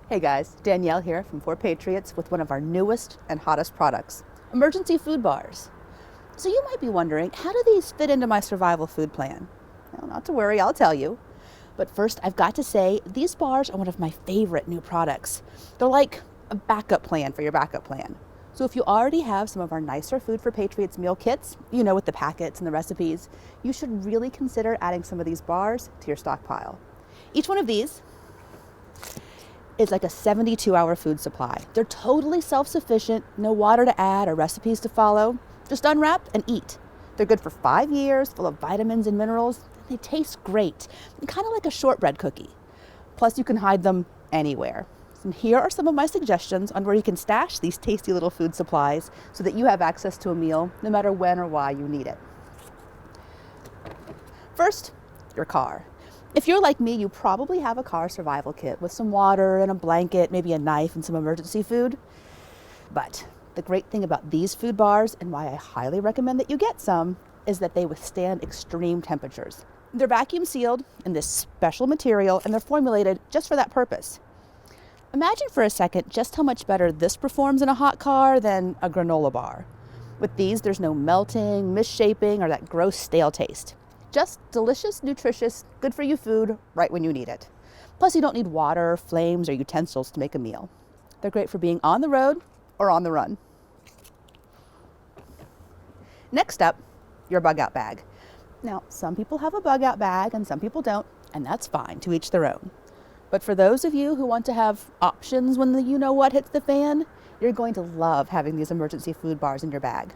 Hey guys, Danielle here from 4 Patriots with one of our newest and hottest products, emergency food bars. So you might be wondering, how do these fit into my survival food plan? Well, not to worry, I'll tell you. But first, I've got to say, these bars are one of my favorite new products. They're like a backup plan for your backup plan. So if you already have some of our nicer Food for Patriots meal kits, with the packets and the recipes, you should really consider adding some of these bars to your stockpile. Each one of these is like a 72-hour food supply. They're totally self-sufficient, no water to add or recipes to follow. Just unwrap and eat. They're good for 5 years, full of vitamins and minerals. They taste great, kind of like a shortbread cookie. Plus, you can hide them anywhere. And here are some of my suggestions on where you can stash these tasty little food supplies so that you have access to a meal no matter when or why you need it. First, your car. If you're like me, you probably have a car survival kit with some water and a blanket, maybe a knife and some emergency food. But the great thing about these food bars, and why I highly recommend that you get some, is that they withstand extreme temperatures. They're vacuum sealed in this special material, and they're formulated just for that purpose. Imagine for a second just how much better this performs in a hot car than a granola bar. With these, there's no melting, misshaping, or that gross stale taste. Just delicious, nutritious, good for you food right when you need it. Plus, you don't need water, flames, or utensils to make a meal. They're great for being on the road or on the run. Next up, your bug out bag. Now, some people have a bug out bag and some people don't, and that's fine, to each their own. But for those of you who want to have options when the you-know-what hits the fan, you're going to love having these emergency food bars in your bag.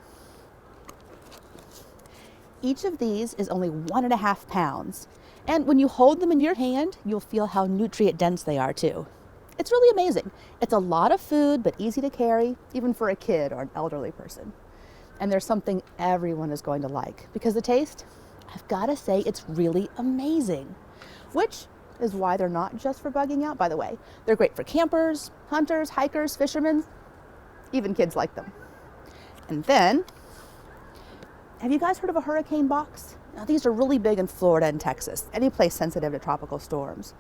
Each of these is only 1.5 pounds. And when you hold them in your hand, you'll feel how nutrient dense they are too. It's really amazing. It's a lot of food, but easy to carry, even for a kid or an elderly person. And there's something everyone is going to like, because the taste, I've got to say, it's really amazing. Which is why they're not just for bugging out, by the way. They're great for campers, hunters, hikers, fishermen. Even kids like them. And then, have you guys heard of a hurricane box? Now, these are really big in Florida and Texas, any place sensitive to tropical storms.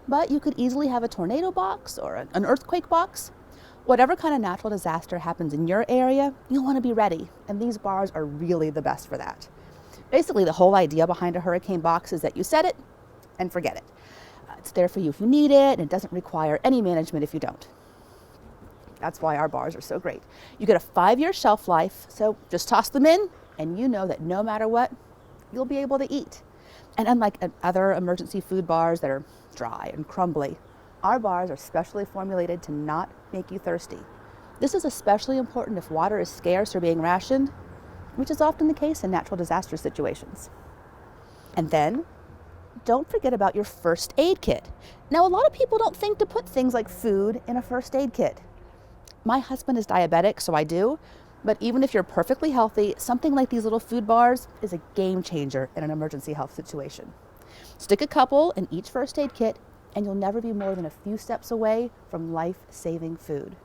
But you could easily have a tornado box or an earthquake box. Whatever kind of natural disaster happens in your area, you'll want to be ready. And these bars are really the best for that. Basically, the whole idea behind a hurricane box is that you set it and forget it. It's there for you if you need it, and it doesn't require any management if you don't. That's why our bars are so great. You get a 5-year shelf life, so just toss them in, and you know that no matter what, you'll be able to eat. And unlike other emergency food bars that are dry and crumbly, our bars are specially formulated to not make you thirsty. This is especially important if water is scarce or being rationed, which is often the case in natural disaster situations. And then, don't forget about your first aid kit. Now, a lot of people don't think to put things like food in a first aid kit. My husband is diabetic, so I do. But even if you're perfectly healthy, something like these little food bars is a game changer in an emergency health situation. Stick a couple in each first aid kit, and you'll never be more than a few steps away from life-saving food.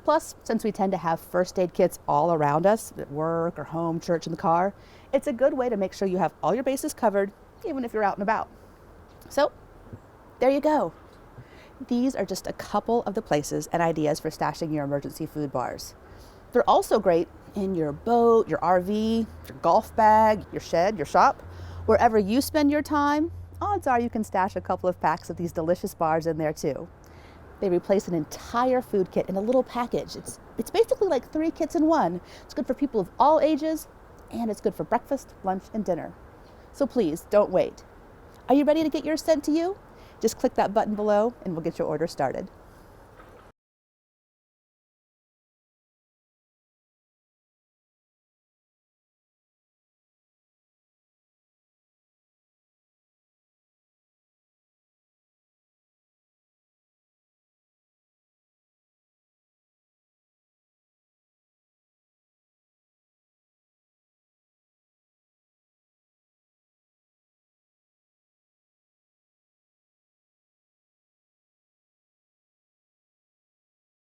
Plus, since we tend to have first aid kits all around us, at work or home, church, in the car, it's a good way to make sure you have all your bases covered, even if you're out and about. So, there you go. These are just a couple of the places and ideas for stashing your emergency food bars. They're also great in your boat, your RV, your golf bag, your shed, your shop. Wherever you spend your time, odds are you can stash a couple of packs of these delicious bars in there too. They replace an entire food kit in a little package. It's basically like 3 kits in one. It's good for people of all ages, and it's good for breakfast, lunch, and dinner. So please, don't wait. Are you ready to get yours sent to you? Just click that button below and we'll get your order started.